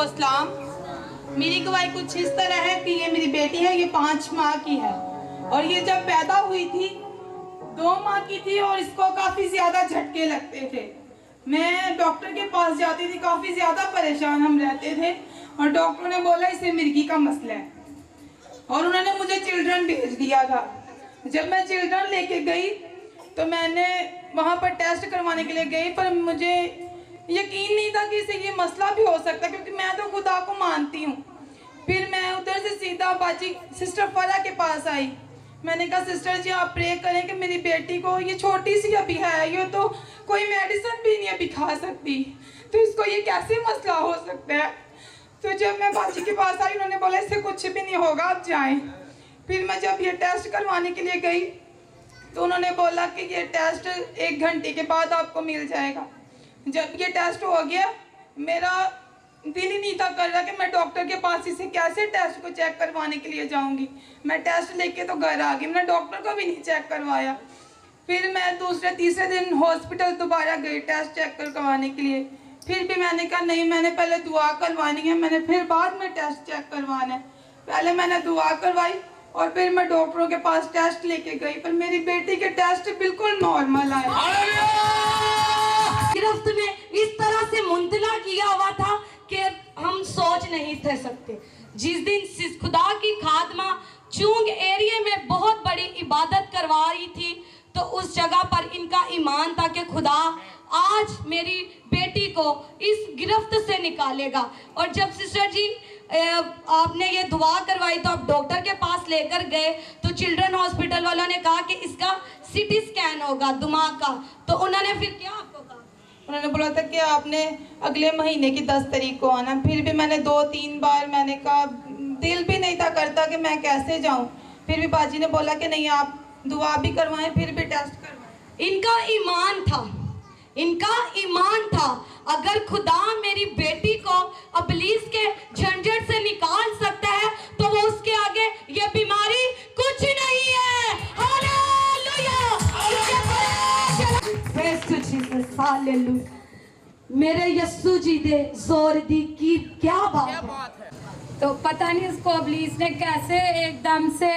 अस्सलाम। मेरी गवाही कुछ इस तरह है कि ये मेरी बेटी है, ये 5 माह की है और ये जब पैदा हुई थी 2 माह की थी और इसको काफ़ी ज़्यादा झटके लगते थे। मैं डॉक्टर के पास जाती थी, काफ़ी ज़्यादा परेशान हम रहते थे और डॉक्टर ने बोला इसे मिर्गी का मसला है और उन्होंने मुझे चिल्ड्रन भेज दिया था। जब मैं चिल्ड्रन लेके गई तो मैंने वहाँ पर टेस्ट करवाने के लिए गई, पर मुझे यकीन नहीं था कि इसे ये मसला भी हो सकता है, क्योंकि मैं तो खुदा को मानती हूँ। फिर मैं उधर से सीधा बाजी सिस्टर फरा के पास आई। मैंने कहा सिस्टर जी आप प्रे करें कि मेरी बेटी को, ये छोटी सी अभी है, ये तो कोई मेडिसिन भी नहीं अभी खा सकती, तो इसको ये कैसे मसला हो सकता है। तो जब मैं बाजी के पास आई उन्होंने बोला इससे कुछ भी नहीं होगा, आप जाएं। फिर मैं जब ये टेस्ट करवाने के लिए गई तो उन्होंने बोला कि ये टेस्ट 1 घंटे के बाद आपको मिल जाएगा। जब ये टेस्ट हो गया मेरा दिल ही नहीं था कर रहा कि मैं डॉक्टर के पास इसे कैसे टेस्ट को चेक करवाने के लिए जाऊंगी। मैं टेस्ट लेके तो घर आ गई, मैंने डॉक्टर को भी नहीं चेक करवाया। फिर मैं दूसरे तीसरे दिन हॉस्पिटल दोबारा गई टेस्ट चेक करवाने के लिए। फिर भी मैंने कहा नहीं, मैंने पहले दुआ करवानी है, मैंने फिर बाद में टेस्ट चेक करवाना है। पहले मैंने दुआ करवाई और फिर मैं डॉक्टरों के पास टेस्ट लेके गई, पर मेरी बेटी के टेस्ट बिल्कुल नॉर्मल आए। गिरफ्त में इस तरह से मुंतला किया हुआ था कि हम सोच नहीं थे सकते। जिस दिन खुदा की खादमा चूंग एरिया में बहुत बड़ी इबादत करवा रही थी तो उस जगह पर इनका ईमान था कि खुदा आज मेरी बेटी को इस गिरफ्त से निकालेगा। और जब सिस्टर जी आपने ये दुआ करवाई तो आप डॉक्टर के पास लेकर गए तो चिल्ड्रन हॉस्पिटल वालों ने कहा कि इसका सीटी स्कैन होगा दिमाग का। तो उन्होंने फिर क्या आपको कहा? उन्होंने बोला था कि आपने अगले महीने की 10 तारीख को आना। फिर भी मैंने 2-3 बार मैंने कहा, दिल भी नहीं था करता कि मैं कैसे जाऊं। फिर भी बाजी ने बोला कि नहीं आप दुआ भी करवाएं फिर भी टेस्ट करवाएं। इनका ईमान था अगर खुदा मेरी बेटी को इब्लीस के झंझट से निकाल सकता है तो वो उसके आगे ये बीमारी कुछ नहीं है। Hallelujah, praise to Jesus, hallelujah. मेरे यस्सु जी दे जोर दी की क्या बात है। तो पता नहीं उसको इब्लीस ने कैसे एकदम से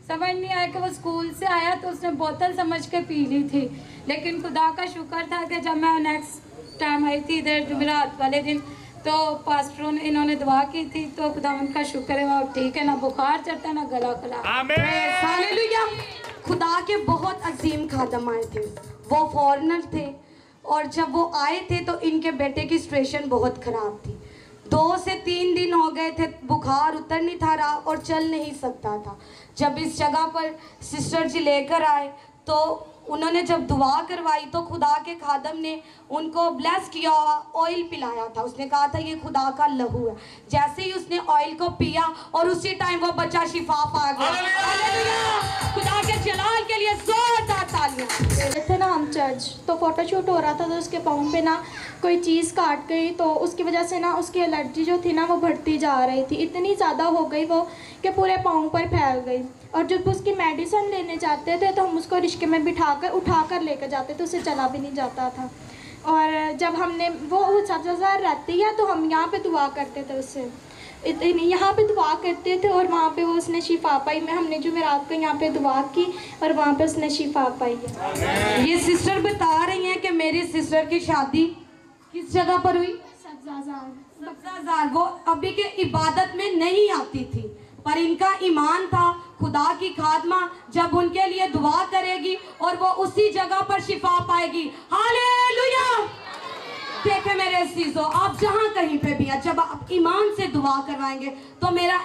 समझ नहीं आया कि वो स्कूल से आया तो उसने बोतल समझ के पी ली थी। लेकिन खुदा का शुक्र था कि जब मैं नेक्स्ट टाइम आई थी इधर जुमेरात वाले दिन तो पास्टरों ने इन्होंने दुआ की थी तो खुदा उनका शुक्र है वो ठीक है, ना बुखार चढ़ता ना गला खराब। हालेलुया। खुदा के बहुत अजीम खादम आए थे, वो फॉरेनर थे और जब वो आए थे तो इनके बेटे की सिचुएशन बहुत ख़राब थी। 2 से 3 दिन हो गए थे, बुखार उतर नहीं था रहा और चल नहीं सकता था। जब इस जगह पर सिस्टर जी लेकर आए तो उन्होंने जब दुआ करवाई तो खुदा के खादम ने उनको ब्लेस किया हुआ ऑयल पिलाया था। उसने कहा था ये खुदा का लहू है। जैसे ही उसने ऑयल को पिया और उसी टाइम वो बच्चा शिफा पा गया। हालेलुया, खुदा के जलाल के लिए जोरदार तालियां। थे ना हम चर्च तो फोटोशूट हो रहा था तो उसके पाँव पे ना कोई चीज़ काट गई तो उसकी वजह से ना उसकी एलर्जी जो थी ना वो बढ़ती जा रही थी, इतनी ज़्यादा हो गई वो कि पूरे पाँव पर फैल गई। और जब उसकी मेडिसिन लेने जाते थे तो हम उसको रिश्के में बिठाकर उठाकर लेकर जाते थे, उससे चला भी नहीं जाता था। और जब हमने वो 7,000 रहती है तो हम यहाँ पे दुआ करते थे उससे, यहाँ पे दुआ करते थे और वहाँ पे वो उसने शिफा पाई। मैं हमने जो मेरा आपको यहाँ पे दुआ की और वहाँ पे उसने शिफा पाई है। ये सिस्टर बता रही हैं कि मेरी सिस्टर की शादी किस जगह पर हुई? सब्ज़ाज़ार। वो अभी के इबादत में नहीं आती थी पर इनका ईमान था खुदा की खादमा जब उनके लिए दुआ करेगी और वो उसी जगह पर शिफा पाएगी। हालेलुया। देखे मेरे अज़ीज़ों, आप जहाँ कहीं पे भी हैं जब आप ईमान से दुआ करवाएंगे तो मेरा